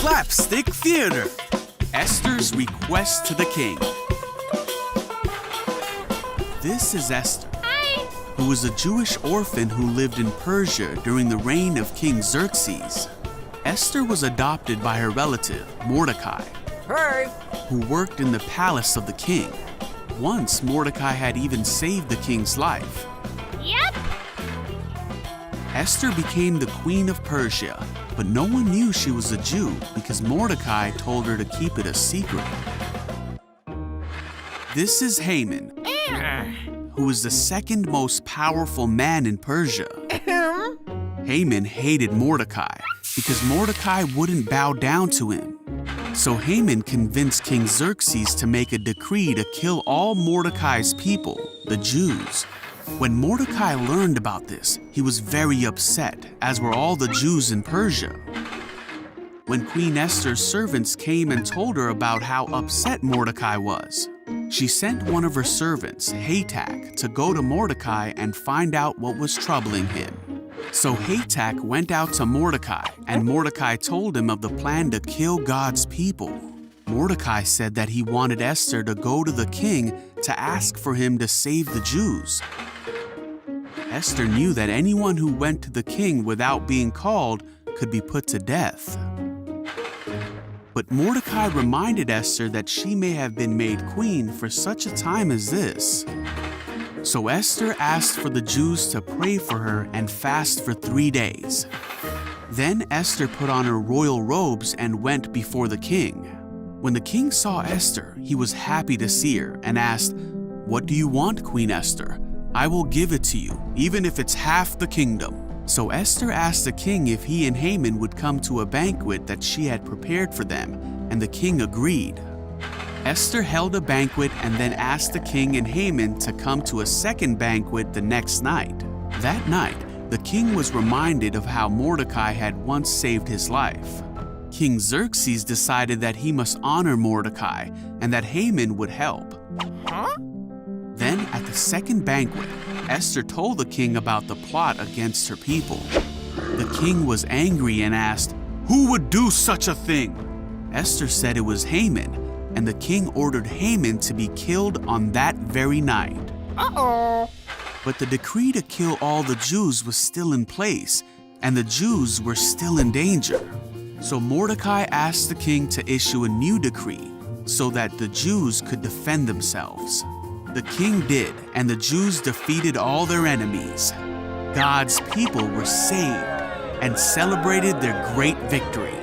Slapstick Theater. Esther's Request to the King. This is Esther, who was a Jewish orphan who lived in Persia during the reign of King Xerxes. Esther was adopted by her relative, Mordecai, who worked in the palace of the king. Once, Mordecai had even saved the king's life. Yep. Esther became the queen of Persia, but no one knew she was a Jew because Mordecai told her to keep it a secret. This is Haman, who is the second most powerful man in Persia. Haman hated Mordecai because Mordecai wouldn't bow down to him. So Haman convinced King Xerxes to make a decree to kill all Mordecai's people, the Jews. When Mordecai learned about this, he was very upset, as were all the Jews in Persia. When Queen Esther's servants came and told her about how upset Mordecai was, she sent one of her servants, Hatak, to go to Mordecai and find out what was troubling him. So Hatak went out to Mordecai, and Mordecai told him of the plan to kill God's people. Mordecai said that he wanted Esther to go to the king to ask for him to save the Jews. Esther knew that anyone who went to the king without being called could be put to death. But Mordecai reminded Esther that she may have been made queen for such a time as this. So Esther asked for the Jews to pray for her and fast for 3 days. Then Esther put on her royal robes and went before the king. When the king saw Esther, he was happy to see her and asked, "What do you want, Queen Esther? I will give it to you, even if it's half the kingdom." So Esther asked the king if he and Haman would come to a banquet that she had prepared for them, and the king agreed. Esther held a banquet and then asked the king and Haman to come to a second banquet the next night. That night, the king was reminded of how Mordecai had once saved his life. King Xerxes decided that he must honor Mordecai and that Haman would help. Then, at the second banquet, Esther told the king about the plot against her people. The king was angry and asked, "Who would do such a thing?" Esther said it was Haman, and the king ordered Haman to be killed on that very night. But the decree to kill all the Jews was still in place, and the Jews were still in danger. So Mordecai asked the king to issue a new decree so that the Jews could defend themselves. The king did, and the Jews defeated all their enemies. God's people were saved and celebrated their great victory.